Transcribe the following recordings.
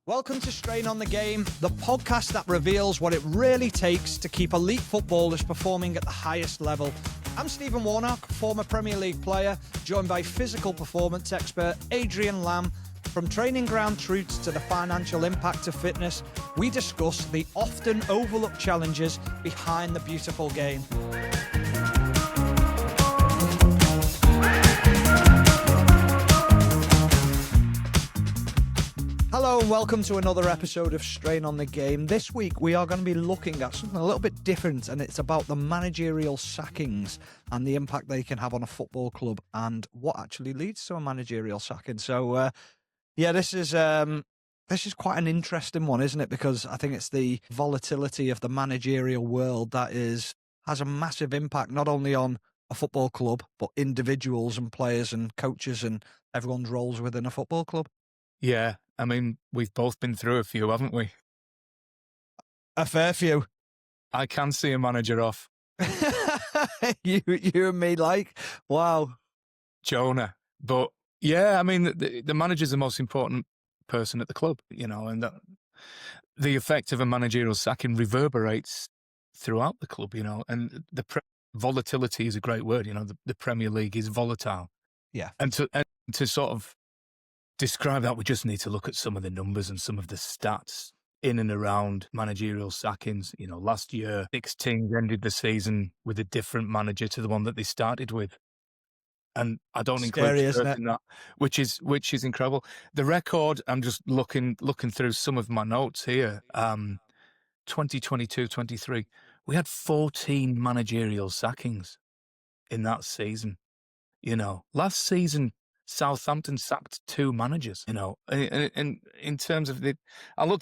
Welcome to Strain on the Game, the podcast that reveals what it really takes to keep elite footballers performing at the highest level. I'm Stephen Warnock, former Premier League player, joined by physical performance expert Adrian. From training ground truths to the financial impact of fitness, we discuss the often overlooked challenges behind the beautiful game. Hello and welcome to another episode of Strain on the Game. This week we are going to be looking at something a little bit different, and it's about the managerial sackings and the impact they can have on a football club and what actually leads to a managerial sacking. So, this is quite an interesting one, isn't it? Because I think it's the volatility of the managerial world that has a massive impact not only on a football club, but individuals and players and coaches and everyone's roles within a football club. Yeah, I mean, we've both been through a few, haven't we? A fair few. I can see a manager off. you and me, wow. Jonah. But yeah, I mean, the manager's the most important person at the club, and the effect of a managerial sacking reverberates throughout the club, and volatility is a great word, the Premier League is volatile. Yeah. And to sort of describe that, we just need to look at some of the numbers and some of the stats in and around managerial sackings. Last year, 6 teams ended the season with a different manager to the one that they started with. And I don't include Spurs in that, which is incredible. The record, I'm just looking through some of my notes here, 2022-23, we had 14 managerial sackings in that season. Last season, Southampton sacked 2 managers, and in terms of I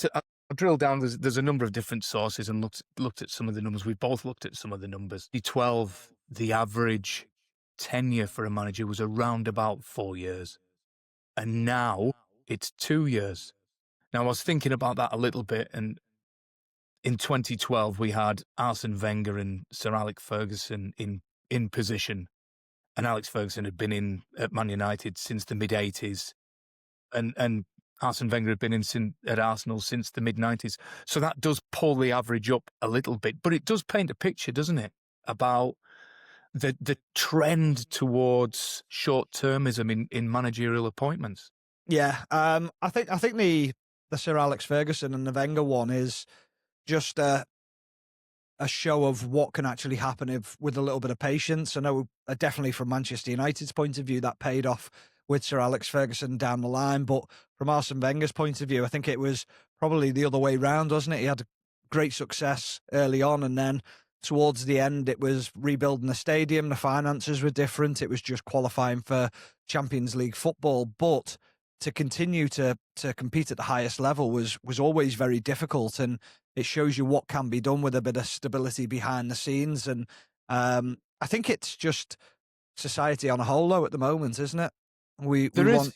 drilled down, there's a number of different sources and looked at some of the numbers. We both looked at some of the numbers. 2012, the average tenure for a manager was around about 4 years. And now it's 2 years. Now, I was thinking about that a little bit, and in 2012, we had Arsene Wenger and Sir Alex Ferguson in position. And Alex Ferguson had been at Man United since the mid-'80s, and Arsene Wenger had been at Arsenal since the mid-'90s. So that does pull the average up a little bit, but it does paint a picture, doesn't it, about the trend towards short-termism in managerial appointments. Yeah, I think the Sir Alex Ferguson and the Wenger one is just a show of what can actually happen with a little bit of patience. I know definitely from Manchester United's point of view that paid off with Sir Alex Ferguson down the line, but from Arsene Wenger's point of view, I think it was probably the other way round, wasn't it? He had great success early on, and then towards the end it was rebuilding the stadium, the finances were different, it was just qualifying for Champions League football, but to continue to compete at the highest level was always very difficult, and it shows you what can be done with a bit of stability behind the scenes. And I think it's just society on a whole, though, at the moment, isn't it? We want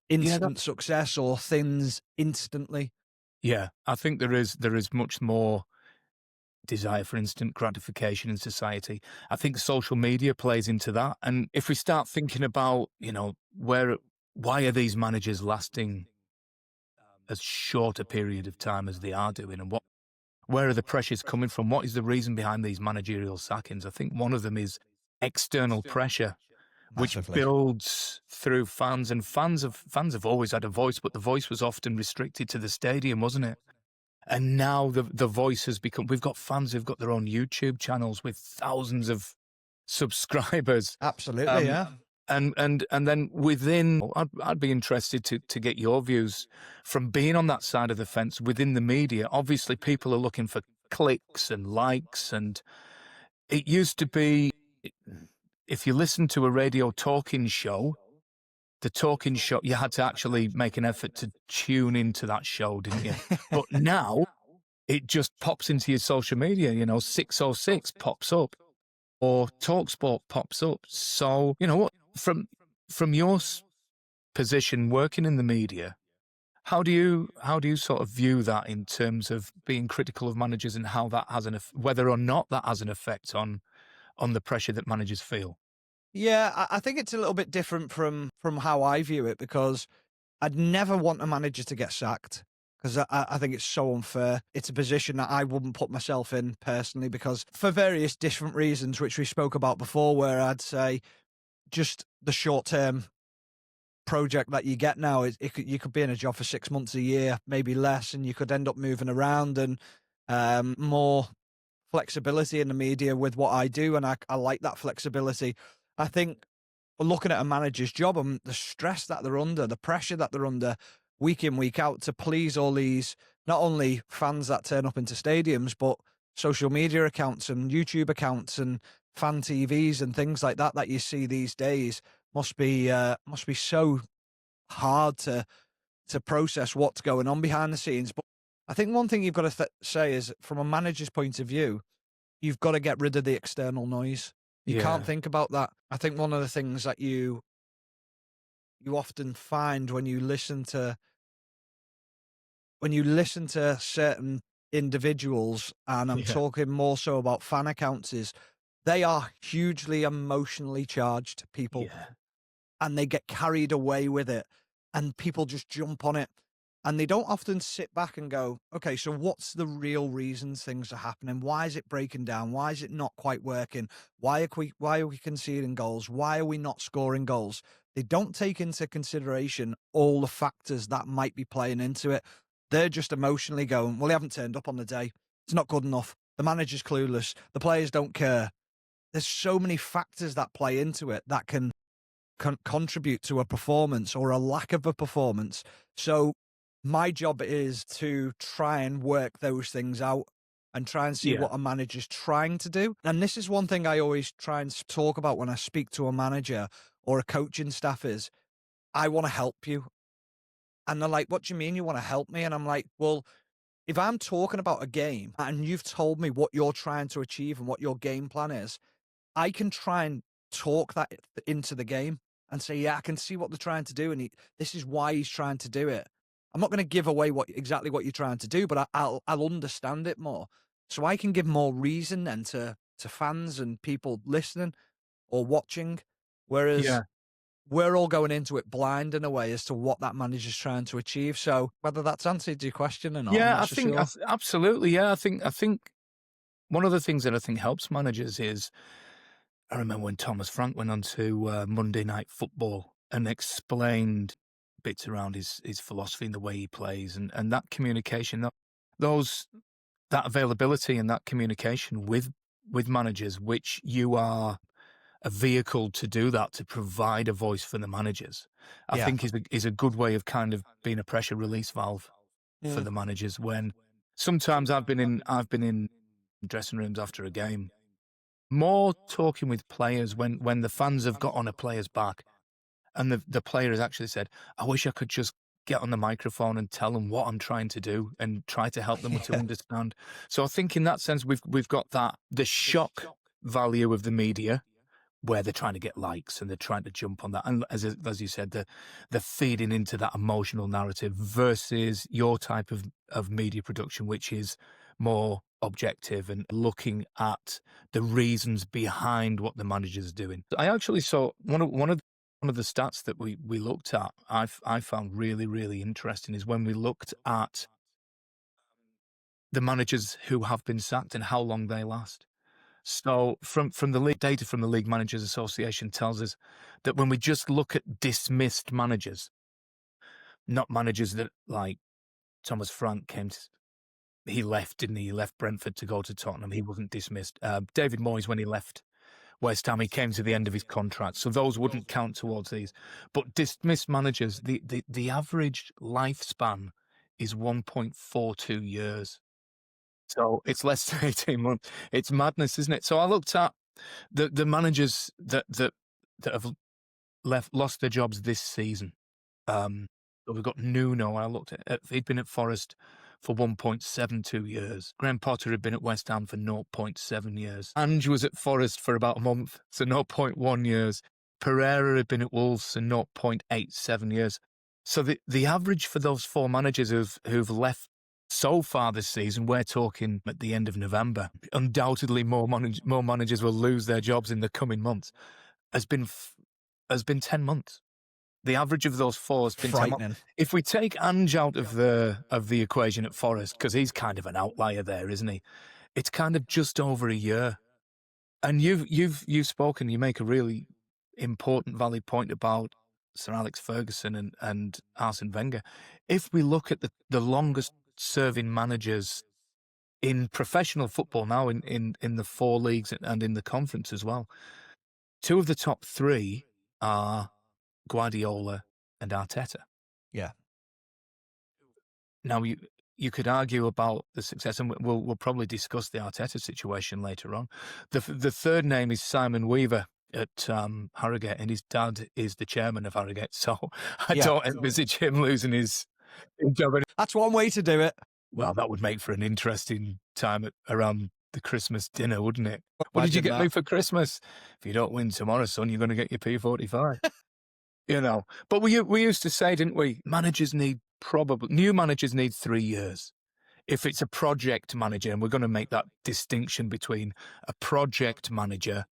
instant success or things instantly. Yeah, I think there is much more desire for instant gratification in society. I think social media plays into that. And if we start thinking about, why are these managers lasting as short a period of time as they are doing, and where are the pressures coming from? What is the reason behind these managerial sackings? I think one of them is external pressure, which builds through fans, and fans have always had a voice, but the voice was often restricted to the stadium, wasn't it? And now the voice has become, we've got fans who've got their own YouTube channels with thousands of subscribers. Absolutely, yeah. And then within, I'd be interested to get your views from being on that side of the fence within the media. Obviously, people are looking for clicks and likes, and it used to be, if you listen to a radio talking show, you had to actually make an effort to tune into that show, didn't you? But now it just pops into your social media, 606 pops up, or TalkSport pops up. So, from your position working in the media, how do you sort of view that in terms of being critical of managers, and how that has whether or not that has an effect on the pressure that managers feel? Yeah, I think it's a little bit different from how I view it, because I'd never want a manager to get sacked, because I think it's so unfair. It's a position that I wouldn't put myself in personally, because for various different reasons, which we spoke about before, where I'd say just the short term project that you get now is you could be in a job for 6 months, a year, maybe less, and you could end up moving around, and more flexibility in the media with what I do, and I like that flexibility. I think looking at a manager's job and the stress that they're under, the pressure that they're under week in, week out to please all these, not only fans that turn up into stadiums, but social media accounts and YouTube accounts and fan TVs and things like that that you see these days must be so hard to process what's going on behind the scenes. But I think one thing you've got to say is, from a manager's point of view, you've got to get rid of the external noise. You can't Yeah. think about that. I think one of the things that you often find when you listen to certain individuals, and I'm Yeah. talking more so about fan accounts, is they are hugely emotionally charged people, Yeah. and they get carried away with it, and people just jump on it, and they don't often sit back and go, okay, so what's the real reasons things are happening? Why is it breaking down? Why is it not quite working? Why are we conceding goals? Why are we not scoring goals? They don't take into consideration all the factors that might be playing into it. They're just emotionally going, well, they haven't turned up on the day. It's not good enough. The manager's clueless. The players don't care. There's so many factors that play into it that can contribute to a performance or a lack of a performance. So my job is to try and work those things out and try and see Yeah. what a manager's trying to do. And this is one thing I always try and talk about when I speak to a manager or a coaching staff is, I want to help you. And they're like, what do you mean you want to help me? And I'm like, well, if I'm talking about a game and you've told me what you're trying to achieve and what your game plan is, I can try and talk that into the game and say, yeah, I can see what they're trying to do, and this is why he's trying to do it. I'm not going to give away exactly what you're trying to do, but I'll understand it more, so I can give more reason then to fans and people listening or watching. Whereas Yeah. we're all going into it blind in a way as to what that manager's trying to achieve. So whether that's answered your question or not, I'm Yeah, not so sure. absolutely. Yeah, I think one of the things that I think helps managers is, I remember when Thomas Frank went on to Monday Night Football and explained bits around his philosophy and the way he plays, and that communication, those that availability and that communication with managers, which you are a vehicle to do that, to provide a voice for the managers, I Yeah. think is a good way of kind of being a pressure release valve for Mm. the managers. When sometimes I've been in dressing rooms after a game, more talking with players when the fans have got on a player's back, and the player has actually said, "I wish I could just get on the microphone and tell them what I'm trying to do and try to help them to Yeah. understand." So I think in that sense we've got that the shock value of the media, where they're trying to get likes and they're trying to jump on that, and as you said, the feeding into that emotional narrative versus your type of media production, which is more objective and looking at the reasons behind what the manager's doing. I actually saw one of the stats that we looked at. I found really interesting is when we looked at the managers who have been sacked and how long they last. So from the league data from the League Managers Association tells us that when we just look at dismissed managers, not managers that like Thomas Frank he left, didn't he? He left Brentford to go to Tottenham. He wasn't dismissed. David Moyes, when he left West Ham, he came to the end of his contract. So those wouldn't count towards these. But dismissed managers, the average lifespan is 1.42 years. So it's less than 18 months. It's madness, isn't it? So I looked at the managers that have lost their jobs this season. So we've got Nuno. I looked at he'd been at Forest for 1.72 years. Graham Potter had been at West Ham for 0.7 years. Ange was at Forest for about a month, so 0.1 years. Pereira had been at Wolves for 0.87 years. So the average for those four managers who've left so far this season, we're talking at the end of November. Undoubtedly, more managers will lose their jobs in the coming months. Has been 10 months. The average of those four has been 10 months. Frightening. If we take Ange out of the equation at Forest, because he's kind of an outlier there, isn't he? It's kind of just over a year. And you've spoken, you make a really important, valid point about Sir Alex Ferguson and Arsene Wenger. If we look at the longest serving managers in professional football now, in the four leagues and in the conference as well, two of the top three are Guardiola and Arteta. Yeah. Now, you could argue about the success, and we'll probably discuss the Arteta situation later on. The third name is Simon Weaver at Harrogate, and his dad is the chairman of Harrogate, so I don't envisage him losing his job. That's one way to do it. Well, that would make for an interesting time around the Christmas dinner, wouldn't it? What did you get me for Christmas? If you don't win tomorrow, son, you're going to get your P45. You know, but we used to say, didn't we? New managers need 3 years. If it's a project manager, and we're going to make that distinction between a project manager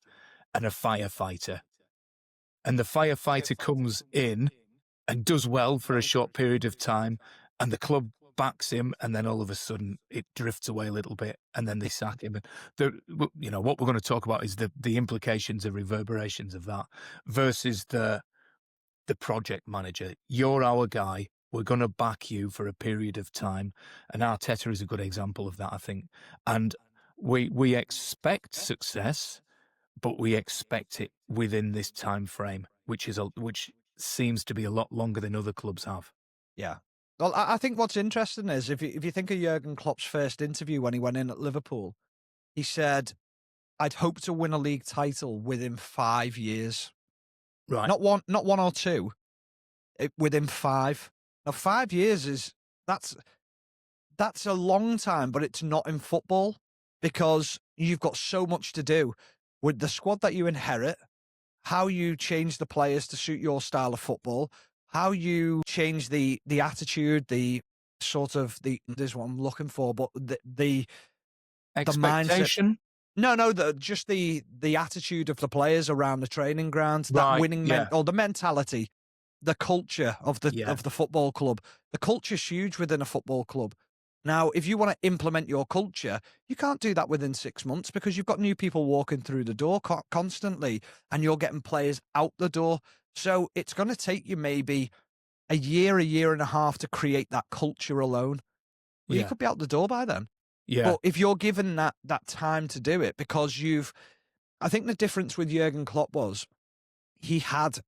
and a firefighter. And the firefighter comes in and does well for a short period of time, and the club backs him, and then all of a sudden it drifts away a little bit, and then they sack him. And what we're going to talk about is the implications and reverberations of that versus the project manager. You're our guy. We're going to back you for a period of time. And Arteta is a good example of that, I think. And we expect success, but we expect it within this time frame, which seems to be a lot longer than other clubs have. Yeah. Well, I think what's interesting is if you think of Jurgen Klopp's first interview when he went in at Liverpool, he said, "I'd hope to win a league title within 5 years." Right. Not one or two. Within 5. Now, 5 years that's a long time, but it's not in football because you've got so much to do with the squad that you inherit, how you change the players to suit your style of football, how you change the attitude, the sort of this is what I'm looking for, but the expectation. Just the attitude of the players around the training ground, that winning or the mentality, the culture of the football club. The culture's huge within a football club. Now, if you want to implement your culture, you can't do that within 6 months because you've got new people walking through the door constantly, and you're getting players out the door. So it's going to take you maybe a year and a half to create that culture alone. Well, you could be out the door by then. Yeah. But if you're given that time to do it, because I think the difference with Jurgen Klopp was he had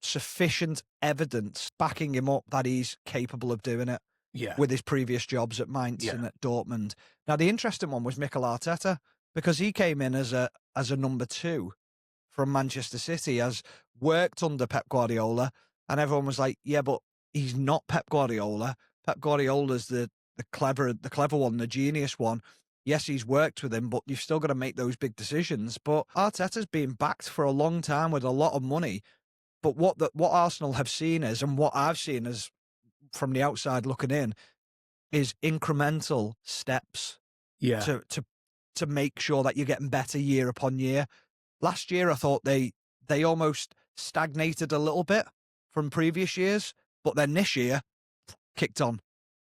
sufficient evidence backing him up that he's capable of doing it. Yeah. With his previous jobs at Mainz and at Dortmund. Now, the interesting one was Mikel Arteta, because he came in as a number 2 from Manchester City, has worked under Pep Guardiola, and everyone was like, yeah, but he's not Pep Guardiola. Pep Guardiola's the clever one, the genius one. Yes, he's worked with him, but you've still got to make those big decisions. But Arteta's been backed for a long time with a lot of money. But what Arsenal have seen is, and what I've seen is, from the outside looking in, is incremental steps to make sure that you're getting better year upon year. Last year, I thought they almost stagnated a little bit from previous years, but then this year kicked on,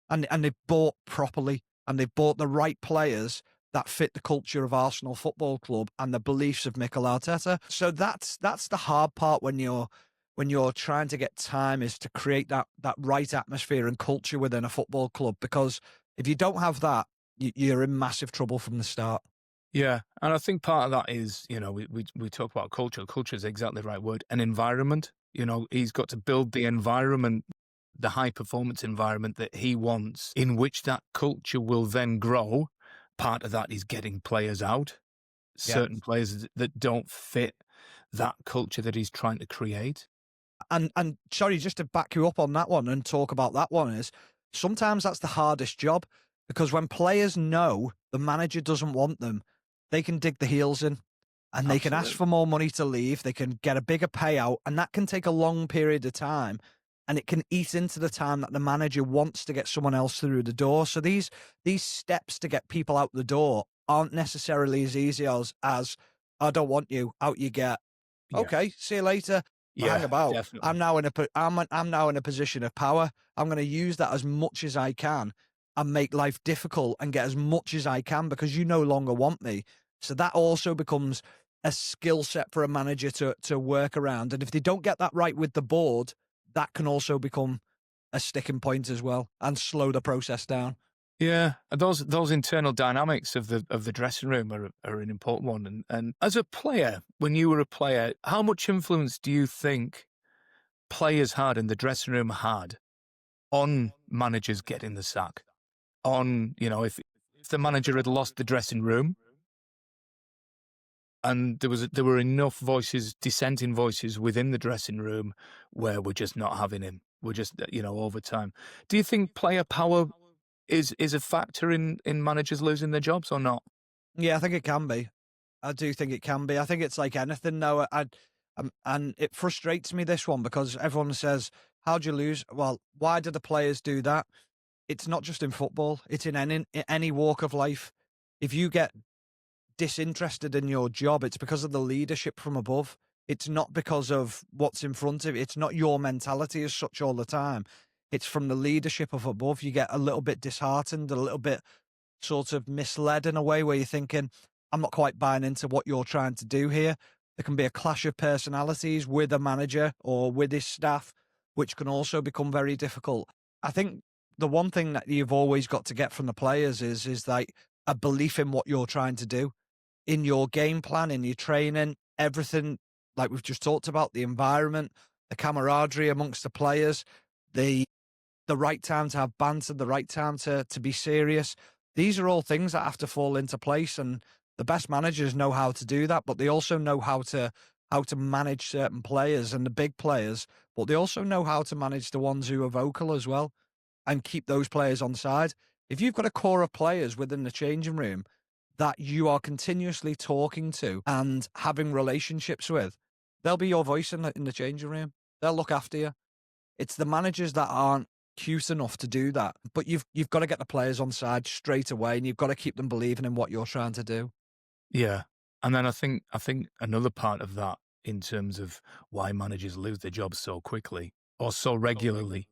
and they bought properly, and they bought the right players that fit the culture of Arsenal Football Club and the beliefs of Mikel Arteta. So that's the hard part when you're trying to get time, is to create that right atmosphere and culture within a football club. Because if you don't have that, you're in massive trouble from the start. Yeah, and I think part of that is, we talk about culture. Culture is exactly the right word. An environment. He's got to build the environment, the high-performance environment that he wants, in which that culture will then grow. Part of that is getting players out, certain players that don't fit that culture that he's trying to create. And sorry, just to back you up on that one and talk about that one, is sometimes that's the hardest job, because when players know the manager doesn't want them, they can dig the heels in, and they can ask for more money to leave. They can get a bigger payout, and that can take a long period of time, and it can eat into the time that the manager wants to get someone else through the door. So these steps to get people out the door aren't necessarily as easy as I don't want you, out you get. Okay, see you later. hang Yeah, about. definitely. I'm now in a position of power. I'm going to use that as much as I can and make life difficult and get as much as I can because you no longer want me. So that also becomes a skill set for a manager to work around. And if they don't get that right with the board, that can also become a sticking point as well and slow the process down. Yeah, and those internal dynamics of the dressing room are an important one. And as a player, when you were a player, how much influence do you think players had and the dressing room had on managers getting the sack? On, if the manager had lost the dressing room and there were enough voices, dissenting voices within the dressing room where we're just not having him. We're just, over time. Do you think player power is a factor in managers losing their jobs or not? Yeah, I think it can be. I do think it can be. I think it's like anything though. And it frustrates me this one because everyone says, "How'd you lose?" Well, why do the players do that? It's not just in football; it's in any walk of life. If you get disinterested in your job, it's because of the leadership from above. It's not because of what's in front of you. It's not your mentality as such all the time. It's from the leadership of above. You get a little bit disheartened, a little bit sort of misled in a way where you're thinking, I'm not quite buying into what you're trying to do here. There can be a clash of personalities with a manager or with his staff, which can also become very difficult. I think the one thing that you've always got to get from the players is like a belief in what you're trying to do in your game plan, in your training, everything like we've just talked about, the environment, the camaraderie amongst the players, the right time to have banter, the right time to be serious. These are all things that have to fall into place, and the best managers know how to do that, but they also know how to manage certain players and the big players, but they also know how to manage the ones who are vocal as well and keep those players on side. If you've got a core of players within the changing room that you are continuously talking to and having relationships with, they'll be your voice in the changing room. They'll look after you. It's the managers that aren't cute enough to do that. But you've got to get the players on side straight away, and you've got to keep them believing in what you're trying to do. Yeah. And then I think another part of that in terms of why managers lose their jobs so quickly or so regularly.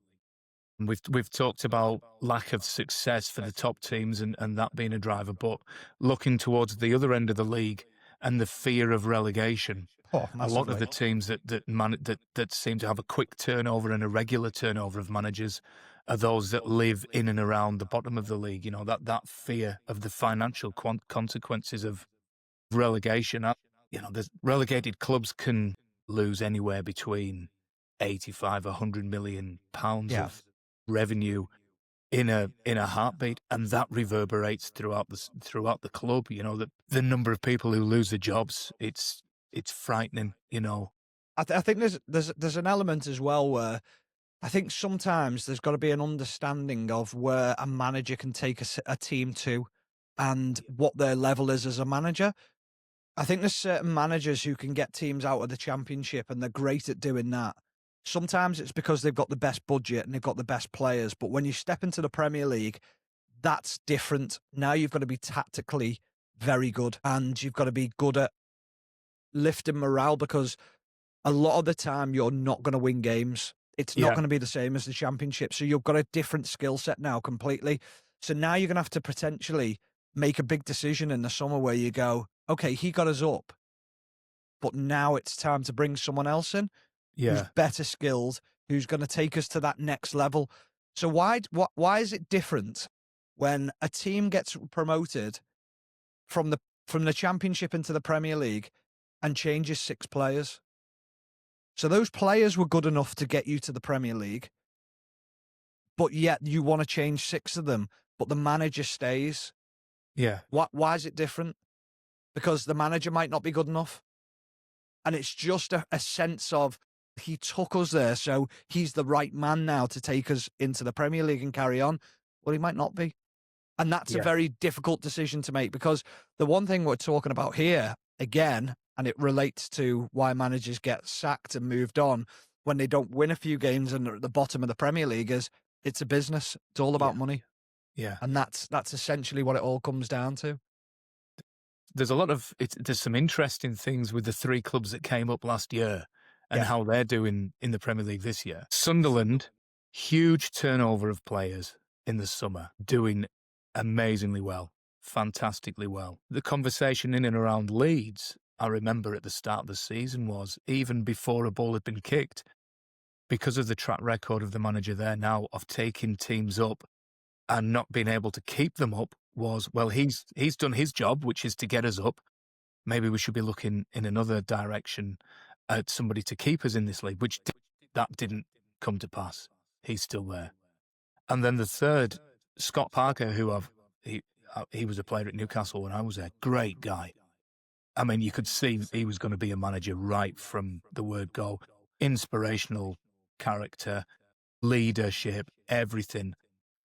And we've talked about lack of success for the top teams and that being a driver, but looking towards the other end of the league and the fear of relegation. Oh, A lot of massively. the teams that seem to have a quick turnover and a regular turnover of managers are those that live in and around the bottom of the league. That fear of the financial consequences of relegation. The relegated clubs can lose anywhere between 85, 100 million pounds Yeah. of revenue in a heartbeat, and that reverberates throughout the club. The number of people who lose their jobs, it's frightening. I think there's an element as well where I think sometimes there's got to be an understanding of where a manager can take a team to and what their level is as a manager. I think there's certain managers who can get teams out of the championship and they're great at doing that. Sometimes it's because they've got the best budget and they've got the best players. But when you step into the Premier League, that's different. Now you've got to be tactically very good and you've got to be good at lifting morale because a lot of the time you're not going to win games. It's not Yeah, going to be the same as the championship. So you've got a different skill set now completely. So now you're going to have to potentially make a big decision in the summer where you go, okay, he got us up, but now it's time to bring someone else in who's yeah, better skilled, who's going to take us to that next level. So why is it different when a team gets promoted from the championship into the Premier League and changes 6 players? So those players were good enough to get you to the Premier League, but yet you want to change 6 of them, but the manager stays. yeah, Why is it different? Because the manager might not be good enough. And it's just a sense of he took us there, so he's the right man now to take us into the Premier League and carry on. Well, he might not be. And that's a yeah, very difficult decision to make because the one thing we're talking about here, again, and it relates to why managers get sacked and moved on when they don't win a few games and are at the bottom of the Premier League, is it's a business. It's all yeah, about money. yeah. And that's essentially what it all comes down to. There's some interesting things with the 3 clubs that came up last year, and Yeah. how they're doing in the Premier League this year. Sunderland, huge turnover of players in the summer, doing amazingly well, fantastically well. The conversation in and around Leeds, I remember at the start of the season, was even before a ball had been kicked, because of the track record of the manager there now of taking teams up and not being able to keep them up, was, well, he's done his job, which is to get us up. Maybe we should be looking in another direction at somebody to keep us in this league, that didn't come to pass. He's still there. And then the third, Scott Parker, he was a player at Newcastle when I was there. Great guy. I mean, you could see he was going to be a manager right from the word go. Inspirational character, leadership, everything.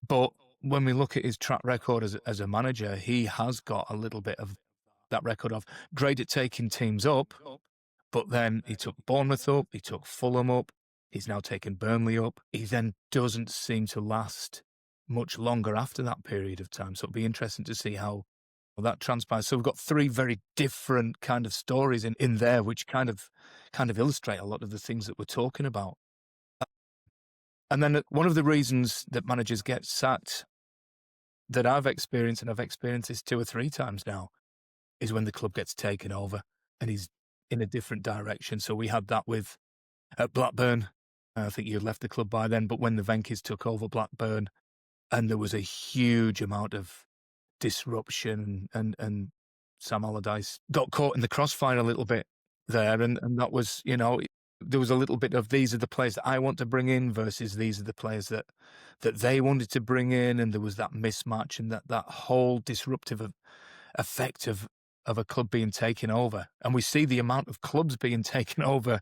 But when we look at his track record as a manager, he has got a little bit of that record of great at taking teams up, but then he took Bournemouth up, he took Fulham up, he's now taken Burnley up. He then doesn't seem to last much longer after that period of time. So it'll be interesting to see how that transpires. So we've got three very different kind of stories in there, which kind of illustrate a lot of the things that we're talking about. And then one of the reasons that managers get sacked that I've experienced, and I've experienced this 2 or 3 times now, is when the club gets taken over and he's in a different direction. So we had that at Blackburn. I think you had left the club by then, but when the Venkis took over Blackburn, and there was a huge amount of disruption, and Sam Allardyce got caught in the crossfire a little bit there, and that was, there was a little bit of, these are the players that I want to bring in versus these are the players that they wanted to bring in, and there was that mismatch and that whole disruptive effect of a club being taken over. And we see the amount of clubs being taken over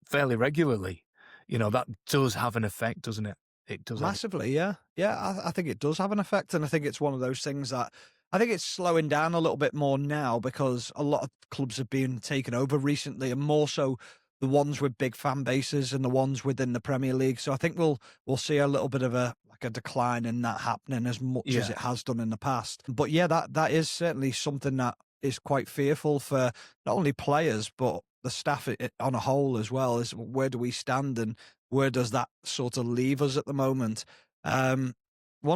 fairly regularly. That does have an effect, doesn't it? It does. Massively, yeah. Yeah, I think it does have an effect. And I think it's one of those things that I think it's slowing down a little bit more now because a lot of clubs have been taken over recently, and more so the ones with big fan bases and the ones within the Premier League. So I think we'll see a little bit of a decline in that happening as much as it has done in the past. But yeah, that is certainly something that is quite fearful for not only players but the staff on a whole as well. Is where do we stand and where does that sort of leave us at the moment? One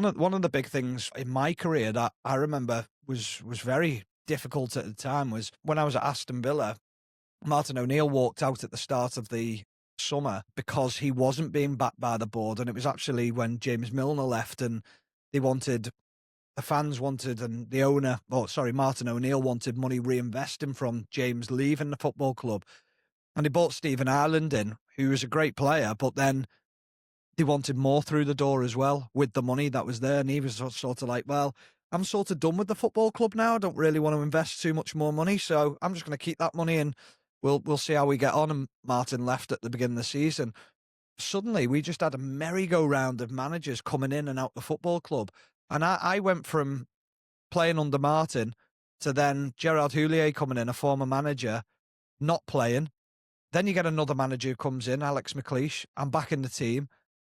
of the big things in my career that I remember was very difficult at the time was when I was at Aston Villa. Martin O'Neill walked out at the start of the summer because he wasn't being backed by the board, and it was actually when James Milner left, and the fans wanted, and the owner, Martin O'Neill wanted money reinvesting from James leaving the football club, and he bought Stephen Ireland in, who was a great player, but then they wanted more through the door as well with the money that was there. And he was sort of like, well, I'm sort of done with the football club now. I don't really want to invest too much more money. So I'm just going to keep that money and we'll see how we get on. And Martin left at the beginning of the season. Suddenly we just had a merry-go-round of managers coming in and out the football club. And I went from playing under Martin to then Gerard Houllier coming in, a former manager, not playing. Then you get another manager who comes in, Alex McLeish. I'm back in the team.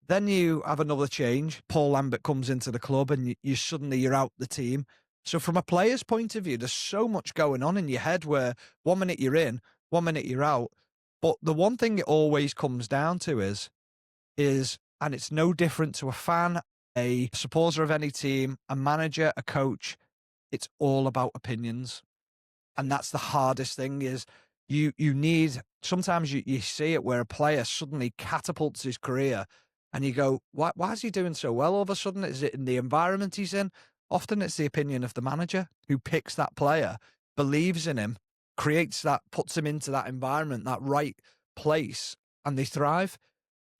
Then you have another change. Paul Lambert comes into the club and you're out the team. So from a player's point of view, there's so much going on in your head where 1 minute you're in, 1 minute you're out. But the one thing it always comes down to is, and it's no different to a fan, a supporter of any team, a manager, a coach, it's all about opinions. And that's the hardest thing is you need, sometimes you see it where a player suddenly catapults his career and you go, why is he doing so well all of a sudden? Is it in the environment he's in? Often it's the opinion of the manager who picks that player, believes in him, creates that, puts him into that environment, that right place, and they thrive.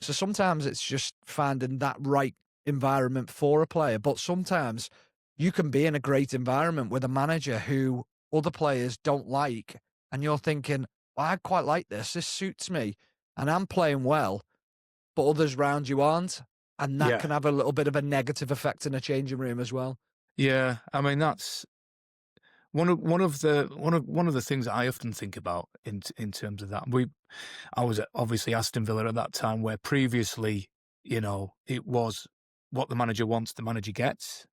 So sometimes it's just finding that right environment for a player. But sometimes you can be in a great environment with a manager who other players don't like, and you're thinking, well, I quite like this. This suits me, and I'm playing well, but others around you aren't, and that can have a little bit of a negative effect in a changing room as well. Yeah, I mean that's one of the things that I often think about in terms of that. I was at obviously Aston Villa at that time, where previously, it was what the manager wants, the manager gets.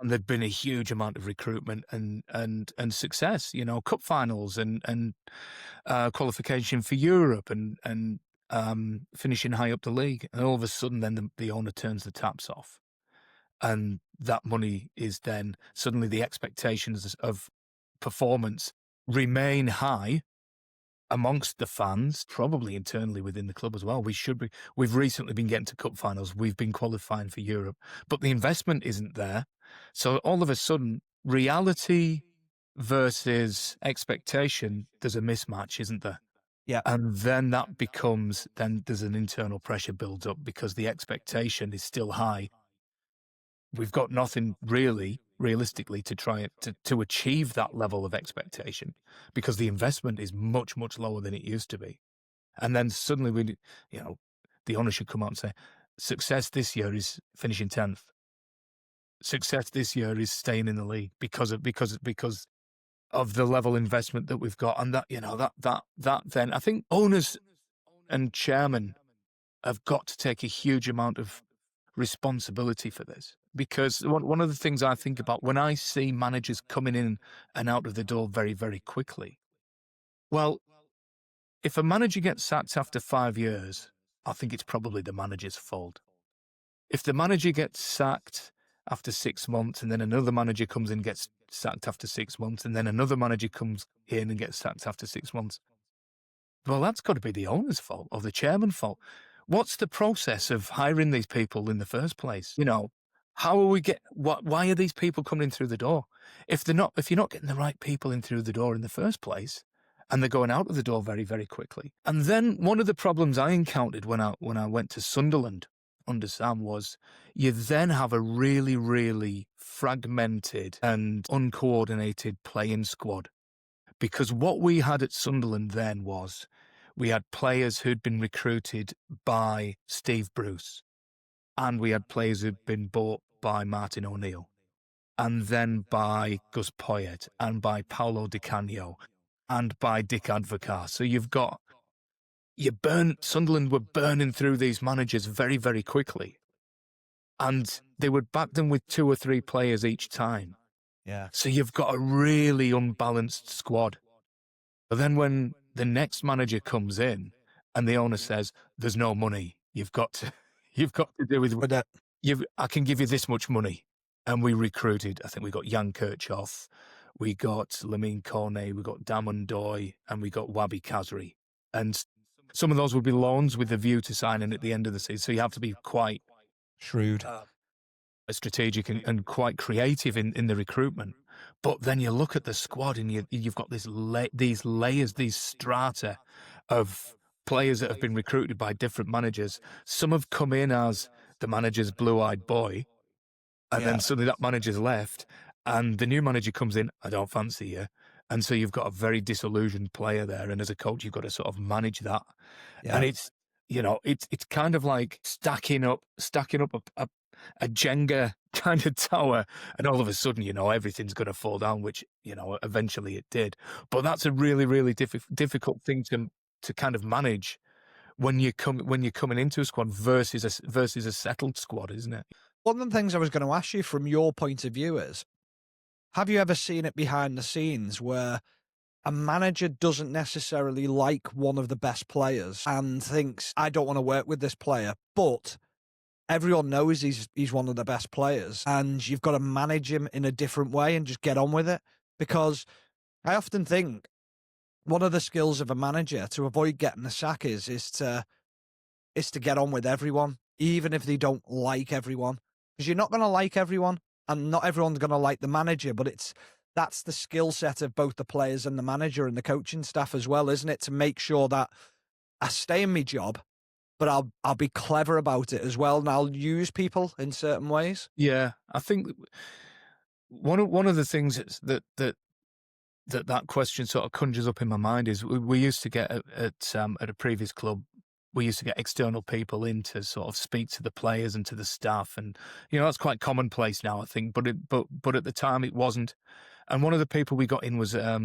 And there'd been a huge amount of recruitment and success, cup finals and qualification for Europe and finishing high up the league. And all of a sudden, then the owner turns the taps off, and that money is then suddenly the expectations of performance remain high amongst the fans, probably internally within the club as well. We've recently been getting to cup finals. We've been qualifying for Europe, but the investment isn't there. So all of a sudden, reality versus expectation, there's a mismatch, isn't there? Yeah. And then then there's an internal pressure builds up because the expectation is still high. We've got nothing really, realistically, to try to achieve that level of expectation because the investment is much, much lower than it used to be. And then suddenly the owner should come out and say, success this year is finishing 10th. Success this year is staying in the league because of the level investment that we've got. And that then I think owners and chairmen have got to take a huge amount of responsibility for this, because one of the things I think about when I see managers coming in and out of the door very, very quickly, well, if a manager gets sacked after 5 years, I think it's probably the manager's fault. If the manager gets sacked after 6 months and then another manager comes in and gets sacked after 6 months and then another manager comes in and gets sacked after 6 months, well, that's got to be the owner's fault or the chairman's fault. What's the process of hiring these people in the first place? How are why are these people coming in through the door? If you're not getting the right people in through the door in the first place, and they're going out of the door very, very quickly. And then one of the problems I encountered when I went to Sunderland under Sam was you then have a really, really fragmented and uncoordinated playing squad. Because what we had at Sunderland then was we had players who'd been recruited by Steve Bruce, and we had players who'd been bought by Martin O'Neill, and then by Gus Poyet, and by Paolo Di Canio, and by Dick Advocaat. So Sunderland were burning through these managers very, very quickly, and they would back them with 2 or 3 players each time. Yeah. So you've got a really unbalanced squad. But then when the next manager comes in and the owner says, there's no money, you've got to do with that. I can give you this much money. And we recruited, I think we got Jan Kirchhoff, we got Lamine Cornet, we got Damon Doy, and we got Wabi Kazri. And some of those would be loans with the view to signing at the end of the season. So you have to be quite Shrewd. strategic and quite creative in the recruitment. But then you look at the squad and you've got these layers, these strata of players that have been recruited by different managers. Some have come in as the manager's blue-eyed boy, and then suddenly that manager's left, and the new manager comes in, I don't fancy you. And so you've got a very disillusioned player there, and as a coach, you've got to sort of manage that. Yeah. And it's kind of like stacking up a Jenga kind of tower, and all of a sudden, everything's going to fall down, which, eventually it did. But that's a really, really difficult thing to kind of manage when you're coming into a squad versus a settled squad, isn't it? One of the things I was going to ask you from your point of view is, have you ever seen it behind the scenes where a manager doesn't necessarily like one of the best players and thinks, I don't want to work with this player, but everyone knows he's one of the best players, and you've got to manage him in a different way and just get on with it? Because I often think one of the skills of a manager to avoid getting the sack is to get on with everyone, even if they don't like everyone. Because you're not going to like everyone, and not everyone's going to like the manager, but that's the skill set of both the players and the manager and the coaching staff as well, isn't it? To make sure that I stay in my job, but I'll be clever about it as well, and I'll use people in certain ways. Yeah, I think one of the things that question sort of conjures up in my mind is we used to get at a previous club, we used to get external people in to sort of speak to the players and to the staff, and that's quite commonplace now, I think. But at the time it wasn't. And one of the people we got in was a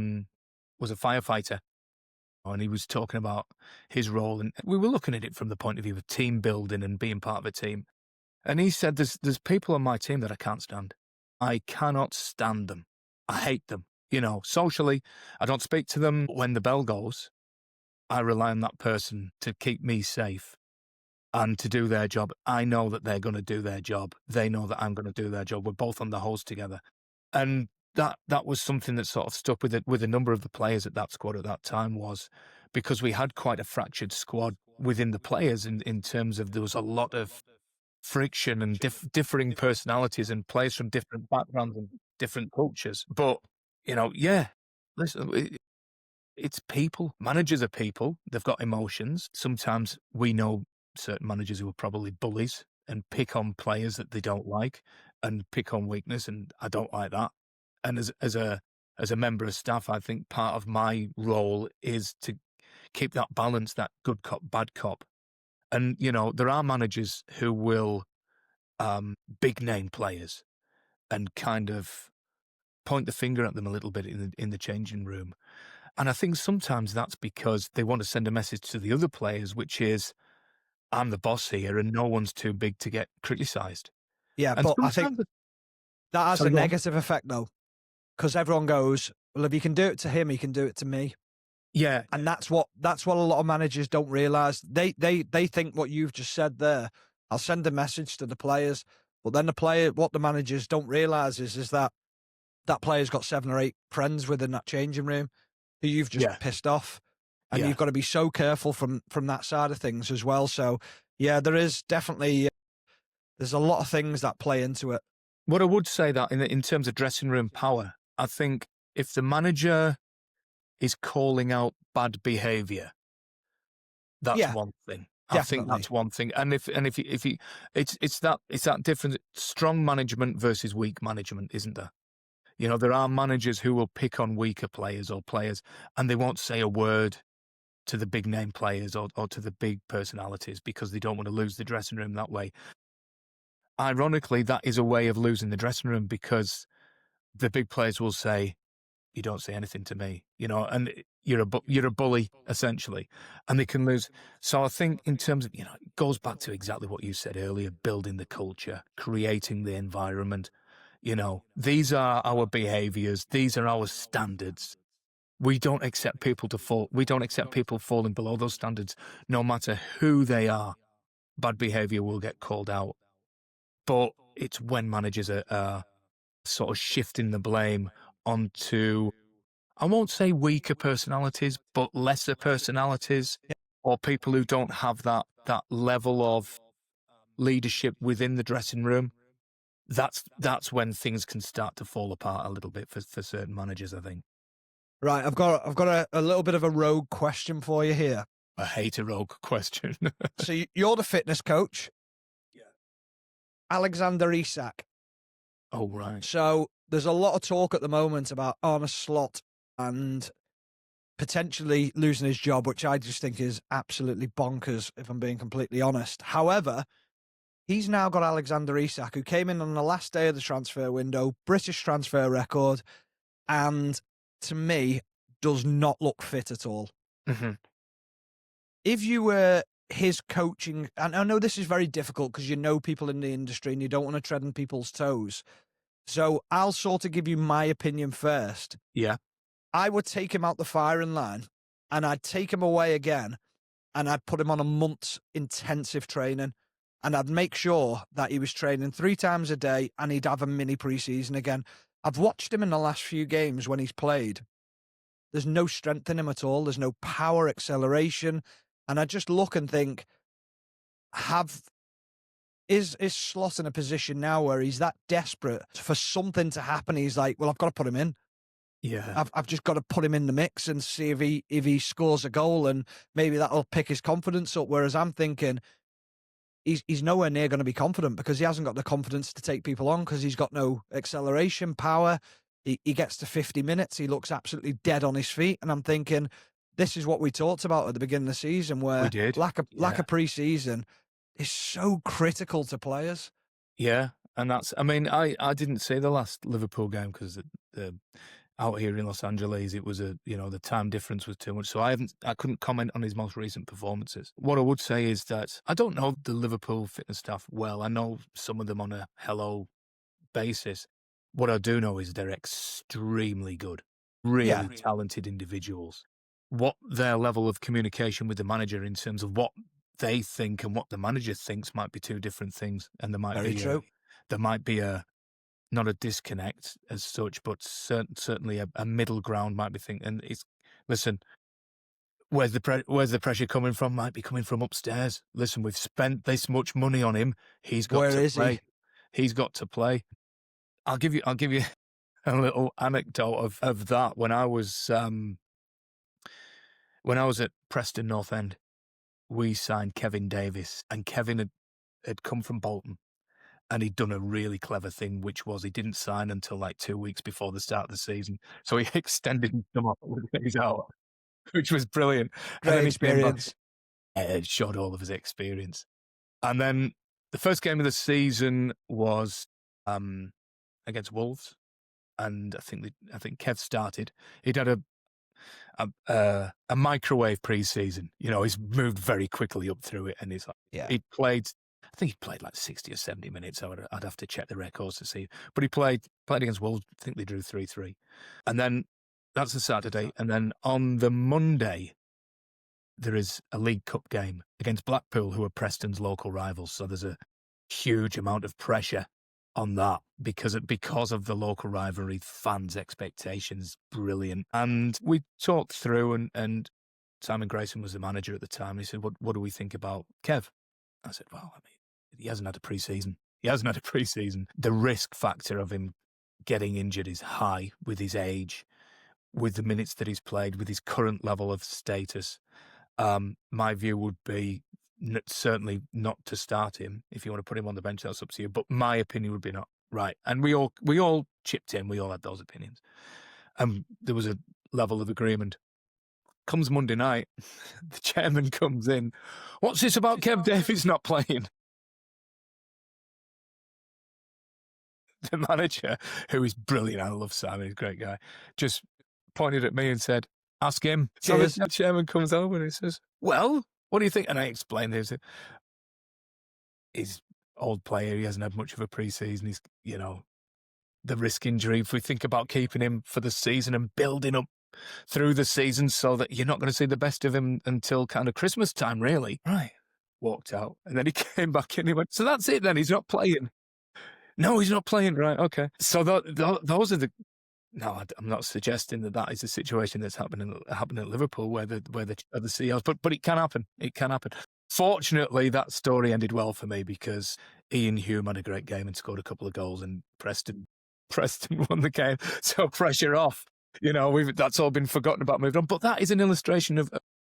firefighter, and he was talking about his role, and we were looking at it from the point of view of team building and being part of a team. And he said, "There's people on my team that I can't stand. I cannot stand them. I hate them. You know, socially, I don't speak to them. When the bell goes, I rely on that person to keep me safe and to do their job. I know that they're going to do their job. They know that I'm going to do their job. We're both on the hose together. And that was something that sort of stuck with it with a number of the players at that squad at that time, was because we had quite a fractured squad within the players in terms of there was a lot of friction and differing personalities and players from different backgrounds and different cultures. But, you know, yeah, listen, it's people. Managers are people. They've got emotions. Sometimes we know certain managers who are probably bullies and pick on players that they don't like and pick on weakness, and I don't like that. And as a member of staff, I think part of my role is to keep that balance, that good cop, bad cop. And, you know, there are managers who will big name players and kind of point the finger at them a little bit in the changing room. And I think sometimes that's because they want to send a message to the other players, which is, I'm the boss here and no one's too big to get criticised. Yeah, And but I think sometimes, that has a sorry, go on. negative effect though, because everyone goes, well, if he can do it to him, he can do it to me. Yeah, And that's what a lot of managers don't realize. They think what you've just said there. I'll send a message to the players, but then what the managers don't realize is that that player's got 7 or 8 friends within that changing room who you've just yeah, pissed off, and yeah. you've got to be so careful from that side of things as well. So yeah, there is definitely there's a lot of things that play into it. What I would say that in terms of dressing room power, I think if the manager is calling out bad behaviour, that's Yeah, one thing. I think definitely. that's one thing. And if he it's that difference, strong management versus weak management, isn't there? You know, there are managers who will pick on weaker players or players, and they won't say a word to the big name players or to the big personalities because they don't want to lose the dressing room that way. Ironically, that is a way of losing the dressing room because the big players will say, "You don't say anything to me," you know, and you're a bully essentially, and they can lose. So I think in terms of, you know, it goes back to exactly what you said earlier: building the culture, creating the environment. You know, these are our behaviors, these are our standards. We don't accept people to fall. We don't accept people falling below those standards, no matter who they are. Bad behavior will get called out. But it's when managers are sort of shifting the blame onto, I won't say weaker personalities, but lesser personalities or people who don't have that level of leadership within the dressing room. That's when things can start to fall apart a little bit for certain managers, I think. Right, I've got a little bit of a rogue question for you here. I hate a rogue question. So you're the fitness coach, Alexander Isak. Oh, right. So there's a lot of talk at the moment about Arne Slot and potentially losing his job, which I just think is absolutely bonkers, if I'm being completely honest. However, he's now got Alexander Isak, who came in on the last day of the transfer window, British transfer record, and to me, does not look fit at all. Mhm. If you were his coaching, and I know this is very difficult because you know people in the industry and you don't want to tread on people's toes. So I'll sort of give you my opinion first. Yeah. I would take him out the firing line and I'd take him away again and I'd put him on a month's intensive training and I'd make sure that he was training 3 times a day and he'd have a mini preseason again. I've watched him in the last few games when he's played. There's no strength in him at all. There's no power, acceleration. And I just look and think, have is Slot in a position now where he's that desperate for something to happen? He's like, well, I've got to put him in. Yeah. I've just got to put him in the mix and see if he scores a goal and maybe that'll pick his confidence up. Whereas I'm thinking he's nowhere near going to be confident because he hasn't got the confidence to take people on because he's got no acceleration, power. He gets to 50 minutes, he looks absolutely dead on his feet, and I'm thinking this is what we talked about at the beginning of the season, We where did. lack Yeah. of preseason is so critical to players. Yeah. And that's, I mean, I didn't see the last Liverpool game because out here in Los Angeles, it was the time difference was too much. So I couldn't comment on his most recent performances. What I would say is that I don't know the Liverpool fitness staff well. I know some of them on a hello basis. What I do know is they're extremely good, Yeah, really talented individuals. What their level of communication with the manager in terms of what they think and what the manager thinks might be two different things, and very true. there might be a not a disconnect as such, but certainly a middle ground might be think. And it's listen, where's the pressure coming from? Might be coming from upstairs. Listen, we've spent this much money on him. He's got Where to is he? play. He's got to play. I'll give you a little anecdote of that. When I was at Preston North End, we signed Kevin Davis, and Kevin had come from Bolton, and he'd done a really clever thing, which was he didn't sign until like 2 weeks before the start of the season. So he extended his summer holidays out, which was brilliant. And Great then he came back, experience. and showed all of his experience. And then the first game of the season was against Wolves, and I think Kev started. He'd had a microwave pre-season. You know, he's moved very quickly up through it, and he's like, Yeah, he played. I think he played like 60 or 70 minutes. I'd have to check the records to see, but he played against Wolves. I think they drew 3-3, and then that's the Saturday, and then on the Monday there is a League Cup game against Blackpool, who are Preston's local rivals. So there's a huge amount of pressure on that because of the local rivalry, fans' expectations, brilliant. And we talked through, and Simon Grayson was the manager at the time. He said, "What do we think about Kev?" I said, "Well, I mean, he hasn't had a pre-season. The risk factor of him getting injured is high with his age, with the minutes that he's played, with his current level of status." My view would be certainly not to start him. If you want to put him on the bench, that's up to you. But my opinion would be not. Right. And we all chipped in. We all had those opinions. And there was a level of agreement. Comes Monday night, the chairman comes in. What's this about Kev Davies not playing? The manager, who is brilliant, I love Simon, he's a great guy, just pointed at me and said, "Ask him." So cheers. the chairman comes over and he says, "Well, what do you think?" And I explained this. He's old player. He hasn't had much of a pre-season. He's, you know, the risk injury. If we think about keeping him for the season and building up through the season so that you're not going to see the best of him until kind of Christmas time, really. Right. Walked out. And then he came back in. He went, "So that's it then. He's not playing." No, he's not playing. Right. Okay. So those are the. No, I'm not suggesting that is a situation that's happening at Liverpool where the CEOs, but it can happen. It can happen. Fortunately, that story ended well for me because Ian Hume had a great game and scored a couple of goals, and Preston won the game. So pressure off. You know, that's all been forgotten about, moved on. But that is an illustration of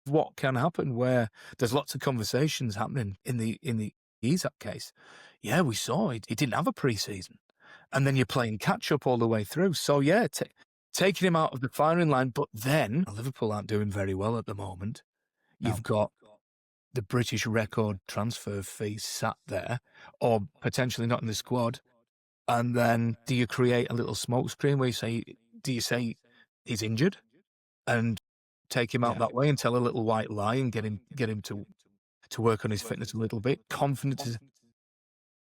what can happen where there's lots of conversations happening in the Isak case. Yeah, we saw it. He didn't have a pre-season. And then you're playing catch-up all the way through. So, yeah, taking him out of the firing line. But then Liverpool aren't doing very well at the moment. You've got the British record transfer fee sat there, or potentially not in the squad. And then do you create a little smokescreen where you say he's injured and take him out that way and tell a little white lie and get him to work on his fitness a little bit?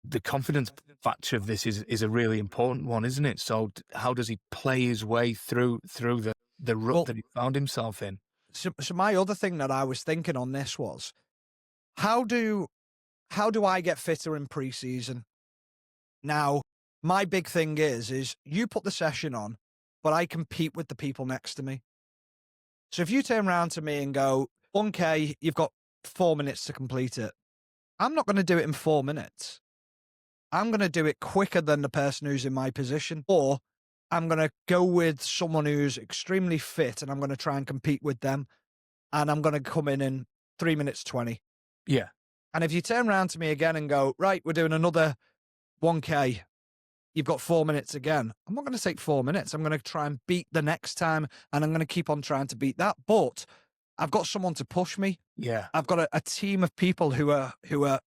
The confidence factor of this is a really important one, isn't it? So how does he play his way through the rut that he found himself in? So my other thing that I was thinking on this was, how do I get fitter in pre-season? Now, my big thing is you put the session on, but I compete with the people next to me. So if you turn around to me and go, 1K, you've got 4 minutes to complete it, I'm not going to do it in 4 minutes. I'm going to do it quicker than the person who's in my position, or I'm going to go with someone who's extremely fit and I'm going to try and compete with them, and I'm going to come in 3 minutes 20. Yeah. And if you turn around to me again and go, right, we're doing another 1K, you've got 4 minutes again, I'm not going to take 4 minutes. I'm going to try and beat the next time, and I'm going to keep on trying to beat that. But I've got someone to push me. Yeah. I've got a team of people who are,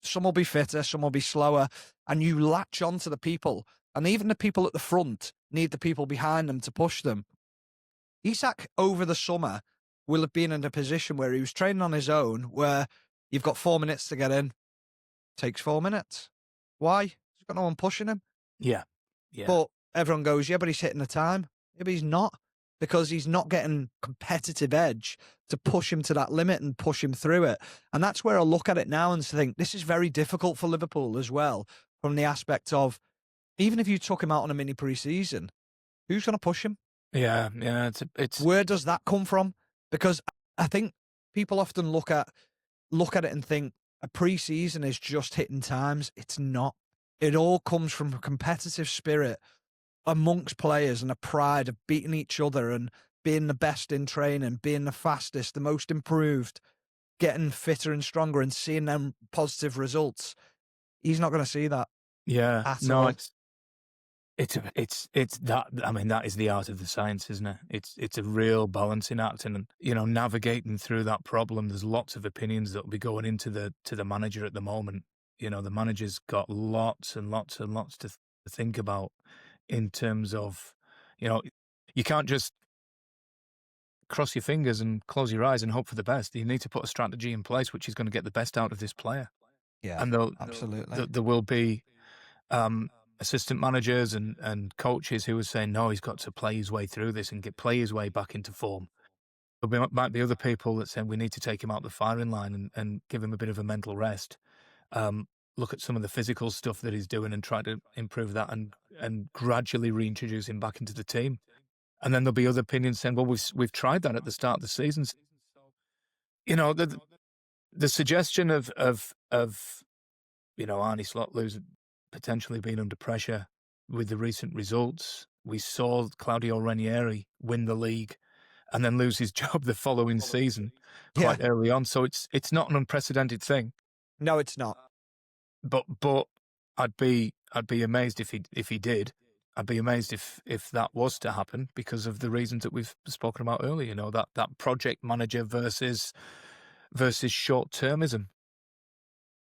some will be fitter, some will be slower, and you latch on to the people. And even the people at the front need the people behind them to push them. Isak, over the summer, will have been in a position where he was training on his own, where you've got 4 minutes to get in. Takes 4 minutes. Why? He's got no one pushing him. Yeah. Yeah. But everyone goes, yeah, but he's hitting the time. Yeah, but he's not, because he's not getting competitive edge to push him to that limit and push him through it. And that's where I look at it now and think this is very difficult for Liverpool as well, from the aspect of, even if you took him out on a mini pre-season, who's going to push him? Yeah, it's Where does that come from? Because I think people often look at it and think a pre-season is just hitting times. It's not. It all comes from a competitive spirit amongst players and a pride of beating each other and being the best in training, being the fastest, the most improved, getting fitter and stronger and seeing them positive results. He's not going to see that yeah, at no, all. it's that. I mean, that is the art of the science, isn't it? It's a real balancing act, and navigating through that problem. There's lots of opinions that will be going into the manager at the moment. The manager's got lots and lots and lots to think about in terms of, you can't just cross your fingers and close your eyes and hope for the best. You need to put a strategy in place which is going to get the best out of this player, Yeah, and absolutely. there will be assistant managers and coaches who are saying, no, he's got to play his way through this and play his way back into form. Might be other people that say we need to take him out the firing line and give him a bit of a mental rest. Look at some of the physical stuff that he's doing and try to improve that and gradually reintroduce him back into the team. And then there'll be other opinions saying, well, we've tried that at the start of the season. The suggestion of Arnie Slot potentially being under pressure with the recent results. We saw Claudio Ranieri win the league and then lose his job the following season Yeah. quite early on. So it's not an unprecedented thing. No, it's not. But I'd be amazed if he did. I'd be amazed if that was to happen because of the reasons that we've spoken about earlier. That project manager versus short-termism.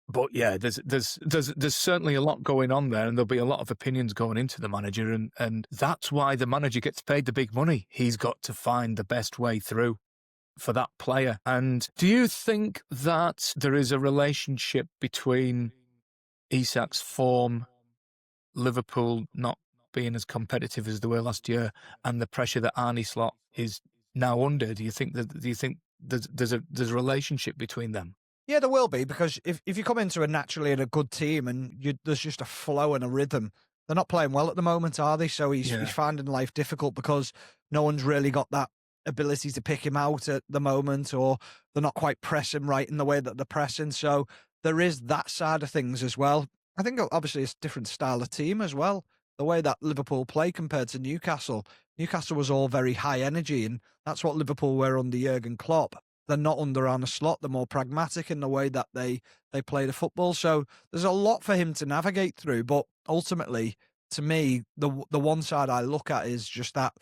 But yeah, there's certainly a lot going on there, and there'll be a lot of opinions going into the manager, and that's why the manager gets paid the big money. He's got to find the best way through for that player. And do you think that there is a relationship between Isak's form, Liverpool not being as competitive as they were last year, and the pressure that Arnie Slot is now under? Do you think there's a relationship between them? Yeah, there will be, because if you come into a naturally in a good team and there's just a flow and a rhythm, they're not playing well at the moment, are they? So he's finding life difficult because no one's really got that ability to pick him out at the moment, or they're not quite pressing right in the way that they're pressing. So there is that side of things as well. I think obviously it's a different style of team as well. The way that Liverpool play compared to Newcastle. Newcastle was all very high energy, and that's what Liverpool were under Jurgen Klopp. They're not under Arne Slot. They're more pragmatic in the way that they play the football. So there's a lot for him to navigate through. But ultimately, to me, the one side I look at is just that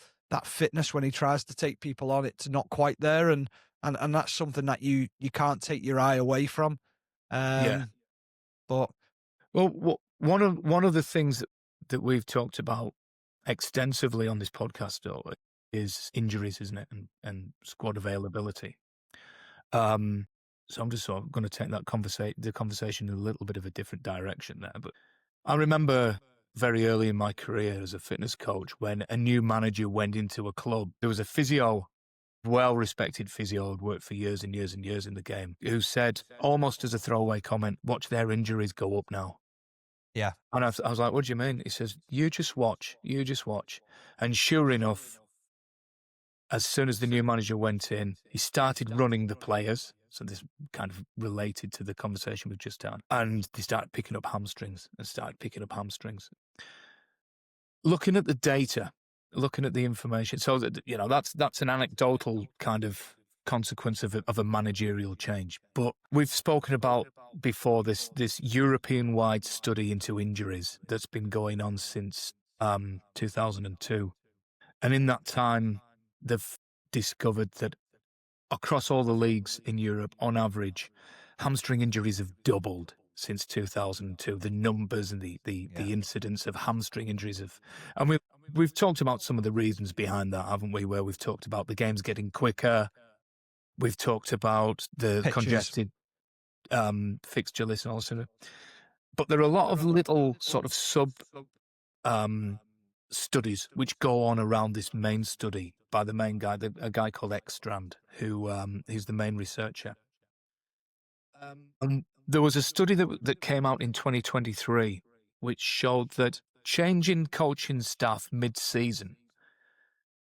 fitness when he tries to take people on. It's not quite there, and that's something that you can't take your eye away from. Yeah. But well, one of the things that we've talked about extensively on this podcast though is injuries, isn't it, and squad availability. So I'm just sort of going to take the conversation in a little bit of a different direction there. But I remember very early in my career as a fitness coach when a new manager went into a club. There was a physio, well-respected physio who'd worked for years and years and years in the game, who said, almost as a throwaway comment, watch their injuries go up now. yeah, And I was like, what do you mean? He says, you just watch. And sure enough, as soon as the new manager went in, he started running the players. So this kind of related to the conversation we've just had. And they started picking up hamstrings. Looking at the data, looking at the information. So that, that's an anecdotal kind of consequence of a managerial change. But we've spoken about before this European-wide study into injuries that's been going on since 2002. And in that time, they've discovered that across all the leagues in Europe, on average, hamstring injuries have doubled since 2002. The numbers and the incidence of hamstring injuries and we've talked about some of the reasons behind that, haven't we? Where we've talked about the games getting quicker, we've talked about the pitches. congested fixture list and all sort of. But there are a lot of little sort of studies which go on around this main study by the main guy, a guy called Ekstrand, who he's the main researcher. There was a study that came out in 2023 which showed that changing coaching staff mid-season,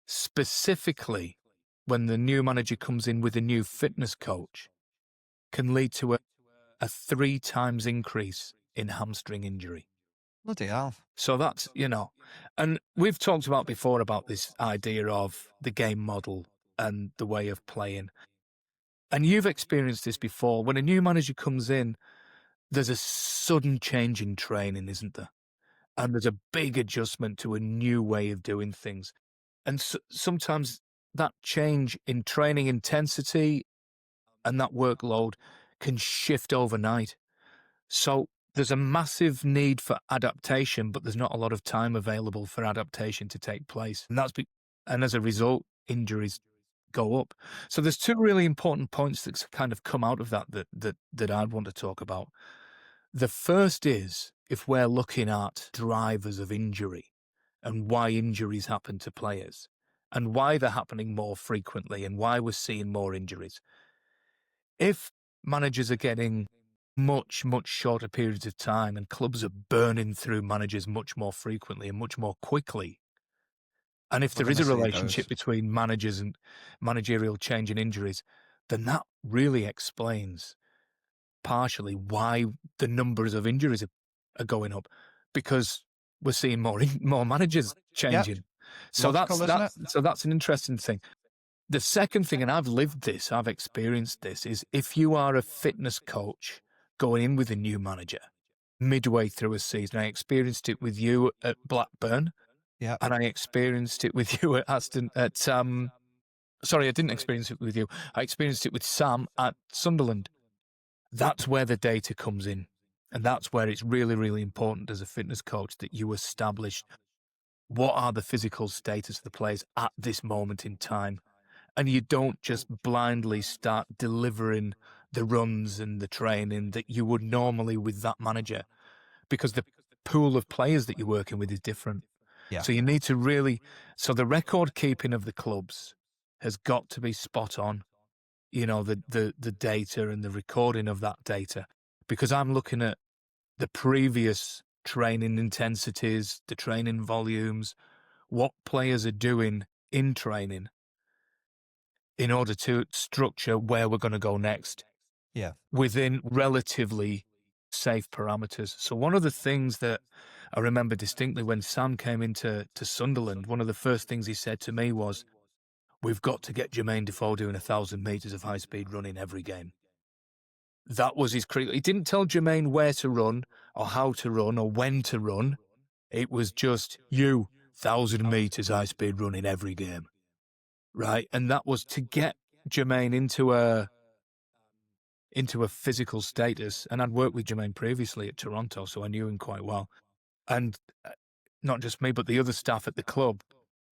specifically when the new manager comes in with a new fitness coach, can lead to a 3 times increase in hamstring injury. Bloody hell. So that's, and we've talked about before about this idea of the game model and the way of playing. And you've experienced this before. When a new manager comes in, there's a sudden change in training, isn't there? And there's a big adjustment to a new way of doing things. And sometimes that change in training intensity and that workload can shift overnight. So there's a massive need for adaptation, but there's not a lot of time available for adaptation to take place. And as a result, injuries go up. So there's 2 really important points that kind of come out of that I'd want to talk about. The first is, if we're looking at drivers of injury and why injuries happen to players and why they're happening more frequently and why we're seeing more injuries. If managers are getting much, much shorter periods of time and clubs are burning through managers much more frequently and much more quickly, and if We're there is gonna a see relationship those. between managers and managerial change and injuries, then that really explains partially why the numbers of injuries are going up, because we're seeing more managers Yep. changing. So Logical, isn't it? that's an interesting thing. The second thing, and I've lived this, I've experienced this, is if you are a fitness coach going in with a new manager midway through a season, I experienced it with you at Blackburn, Yeah. and I experienced it with you at sorry, I didn't experience it with you. I experienced it with Sam at Sunderland. That's where the data comes in. And that's where it's really, really important as a fitness coach that you establish what are the physical status of the players at this moment in time. And you don't just blindly start delivering the runs and the training that you would normally with that manager, because the pool of players that you're working with is different. Yeah. So you need to really, so the record keeping of the clubs has got to be spot on, the data and the recording of that data, because I'm looking at the previous training intensities, the training volumes, what players are doing in training in order to structure where we're going to go next. Yeah. Within relatively safe parameters. So one of the things that I remember distinctly when Sam came into Sunderland, one of the first things he said to me was, "We've got to get Jermaine Defoe doing 1,000 metres of high-speed running every game." That was his critical. He didn't tell Jermaine where to run or how to run or when to run. It was just, 1,000 metres high-speed running every game. Right? And that was to get Jermaine into a physical status. And I'd worked with Jermaine previously at Toronto, so I knew him quite well. And not just me, but the other staff at the club,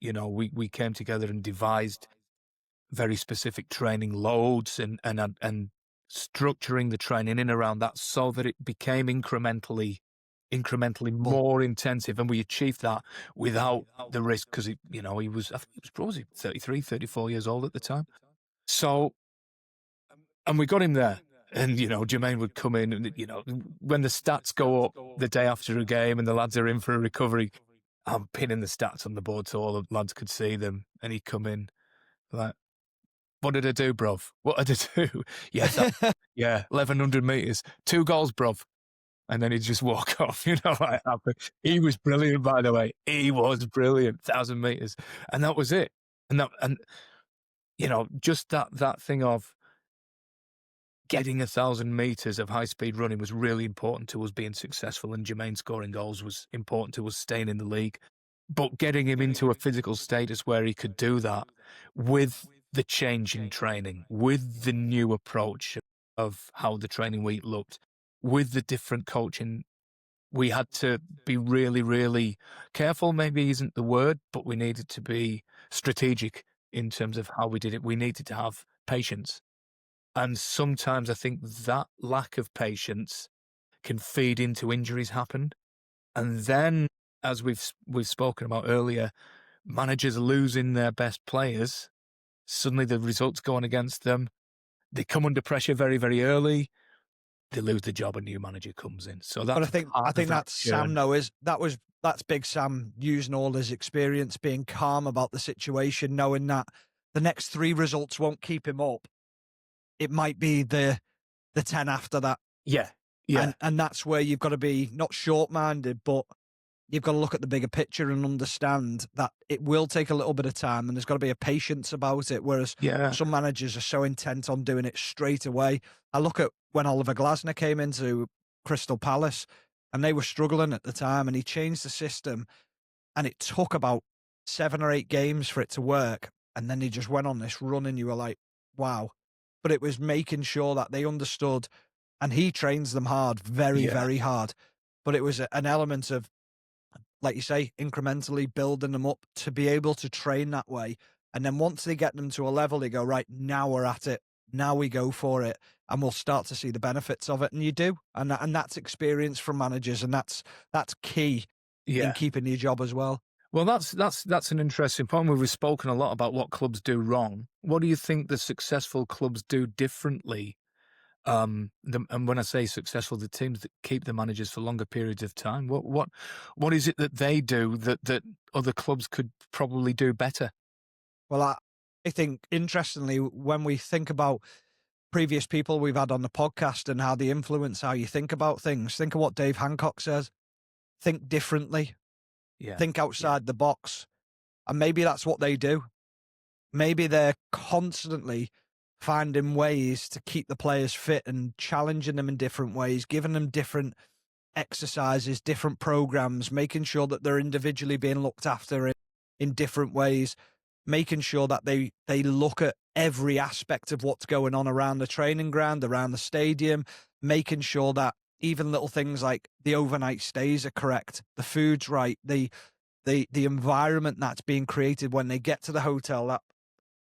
we came together and devised very specific training loads and structuring the training in around that so that it became incrementally more intensive. And we achieved that without the risk, because he was, I think he was probably 33, 34 years old at the time. So, and we got him there. And, Jermaine would come in and, when the stats go up the day after a game and the lads are in for a recovery, I'm pinning the stats on the board so all the lads could see them. And he'd come in like, "What did I do, bruv? What did I do?" Yeah, 1,100 metres, 2 goals, bruv. And then he'd just walk off, like happy. He was brilliant, by the way. He was brilliant, 1,000 metres. And that was it. And just that thing of getting 1,000 metres of high-speed running was really important to us being successful, and Jermaine scoring goals was important to us staying in the league. But getting him into a physical status where he could do that with the change in training, with the new approach of how the training week looked, with the different coaching, we had to be really, really careful, maybe isn't the word, but we needed to be strategic in terms of how we did it. We needed to have patience. And sometimes I think that lack of patience can feed into injuries happen. And then as we've spoken about earlier, managers losing their best players, suddenly the results going against them. They come under pressure very, very early. They lose the job, a new manager comes in. So But that's I part of think that that's Sam churn. though, that's Big Sam using all his experience, being calm about the situation, knowing that the next 3 results won't keep him up. It might be the 10 after that. Yeah, yeah, And that's where you've got to be not short-minded, but you've got to look at the bigger picture and understand that it will take a little bit of time and there's got to be a patience about it. Whereas yeah, some managers are so intent on doing it straight away. I look at when Oliver Glasner came into Crystal Palace and they were struggling at the time and he changed the system and it took about 7 or 8 games for it to work. And then he just went on this run and you were like, wow. But it was making sure that they understood and he trains them hard, very, yeah, very hard. But it was an element of, like you say, incrementally building them up to be able to train that way. And then once they get them to a level, they go, right, now we're at it. Now we go for it. And we'll start to see the benefits of it. And you do. And that's experience from managers. And that's key in yeah. keeping your job as well. Well, that's an interesting point. We've spoken a lot about what clubs do wrong. What do you think the successful clubs do differently? And when I say successful, the teams that keep the managers for longer periods of time. What is it that they do that other clubs could probably do better? Well, I think interestingly, when we think about previous people we've had on the podcast and how they influence how you think about things, think of what Dave Hancock says. Think differently, Yeah, think yeah, outside the box. And maybe that's what they do. Maybe they're constantly finding ways to keep the players fit and challenging them in different ways, giving them different exercises, different programs, making sure that they're individually being looked after in different ways, making sure that they look at every aspect of what's going on around the training ground, around the stadium, making sure that even little things like the overnight stays are correct, the food's right, the environment that's being created when they get to the hotel, that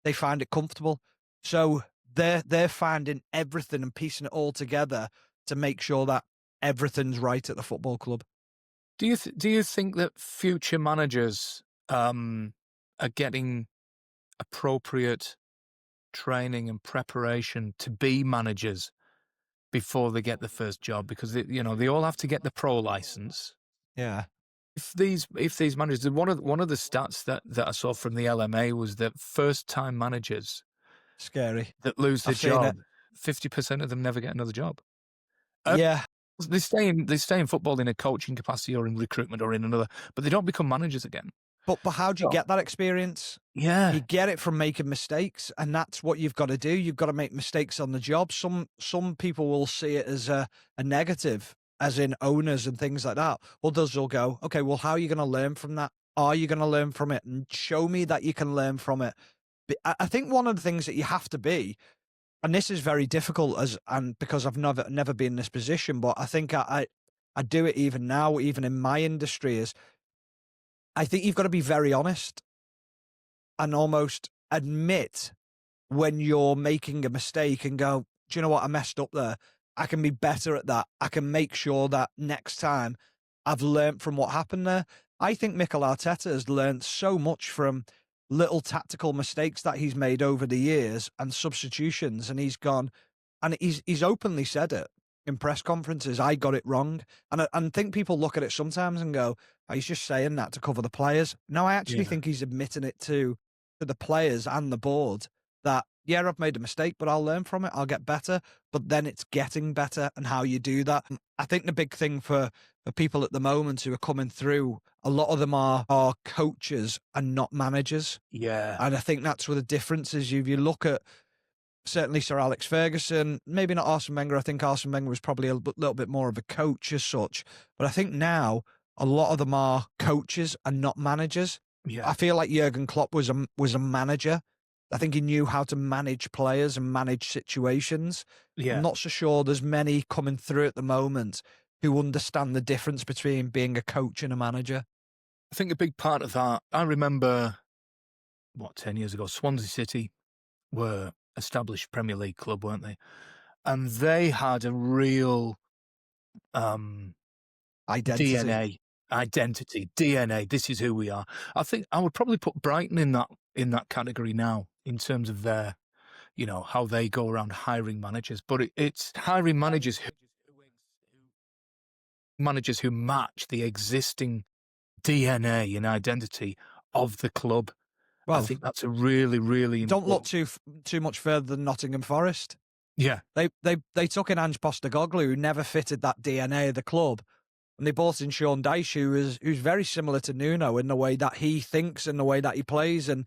they find it comfortable. So they're finding everything and piecing it all together to make sure that everything's right at the football club. do you think that future managers are getting appropriate training and preparation to be managers before they get the first job? Because they all have to get the pro license. Yeah, If these managers, one of the stats that I saw from the LMA was that first time managers scary. that lose their I've seen job, it. 50% of them never get another job. Uh, Yeah, they stay in football in a coaching capacity or in recruitment or in another, but they don't become managers again. but how do you So get that experience? You yeah, get it from making mistakes, and that's what you've got to do. You've got to make mistakes on the job. Some people will see it as a negative, as in owners and things like that. Others will go, okay, well, how are you going to learn from that? Are you going to learn from it? And show me that you can learn from it. But I think one of the things that you have to be, and this is very difficult and because I've never been in this position, but I think I do it even now, even in my industry, is I think you've got to be very honest and almost admit when you're making a mistake and go, do you know what? I messed up there. I can be better at that. I can make sure that next time I've learnt from what happened there. I think Mikel Arteta has learnt so much from little tactical mistakes that he's made over the years and substitutions. And he's gone, and he's openly said it in press conferences. I got it wrong. And I think people look at it sometimes and go, oh, he's just saying that to cover the players. No, I actually yeah. think he's admitting it to the players and the board that, yeah, I've made a mistake, but I'll learn from it. I'll get better. But then it's getting better and how you do that. I think the big thing for people at the moment who are coming through, a lot of them are coaches and not managers. Yeah, And I think that's where the difference is. If you look at certainly Sir Alex Ferguson, maybe not Arsene Wenger. I think Arsene Wenger was probably a little bit more of a coach as such. But I think now a lot of them are coaches and not managers. yeah, I feel like Jurgen Klopp was a manager. I think he knew how to manage players and manage situations. I'm yeah. not so sure there's many coming through at the moment who understand the difference between being a coach and a manager. I think a big part of that, I remember, 10 years ago, Swansea City were established Premier League club, weren't they? And they had a real Identity. DNA. identity, DNA. This is who we are. I think I would probably put Brighton in that category now in terms of their, how they go around hiring managers. But it's hiring managers who match the existing DNA and identity of the club. I Well, think that's a really, really don't look important. too much further than Nottingham Forest. Yeah, They took in Ange Postecoglou, who never fitted that DNA of the club, and they brought in Sean Dyche, who's very similar to Nuno in the way that he thinks and the way that he plays, and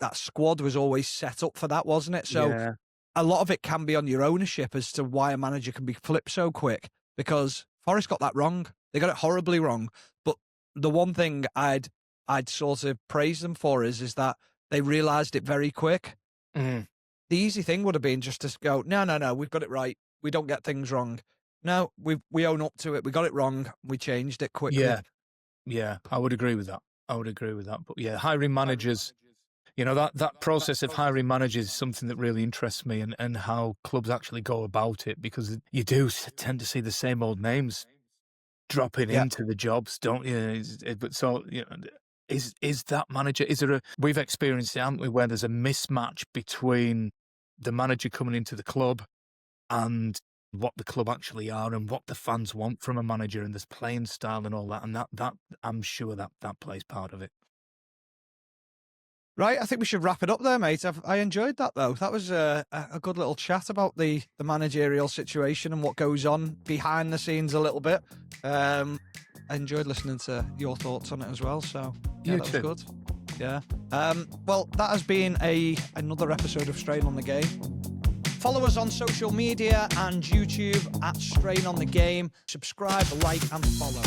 that squad was always set up for that, wasn't it? So yeah, a lot of it can be on your ownership as to why a manager can be flipped so quick, because Forest got that wrong. They got it horribly wrong. But the one thing I'd sort of praise them for is that they realised it very quick. mm, The easy thing would have been just to go, no, we've got it right. We don't get things wrong. No, we own up to it. We got it wrong. We changed it quickly. yeah. I would agree with that. But yeah, hiring managers. That process of hiring managers is something that really interests me, and how clubs actually go about it, because you do tend to see the same old names dropping Yeah. into the jobs, don't you? But so, is that manager, we've experienced it, haven't we, where there's a mismatch between the manager coming into the club and what the club actually are and what the fans want from a manager, and this playing style and all that, and that I'm sure that plays part of it. Right, I think we should wrap it up there, mate. I enjoyed that, though. That was a good little chat about the managerial situation and what goes on behind the scenes a little bit. I enjoyed listening to your thoughts on it as well, so yeah, You that too. was good. Yeah. Well, that has been another episode of Strain on the Game. Follow us on social media and YouTube at Strain on the Game. Subscribe, like, and follow.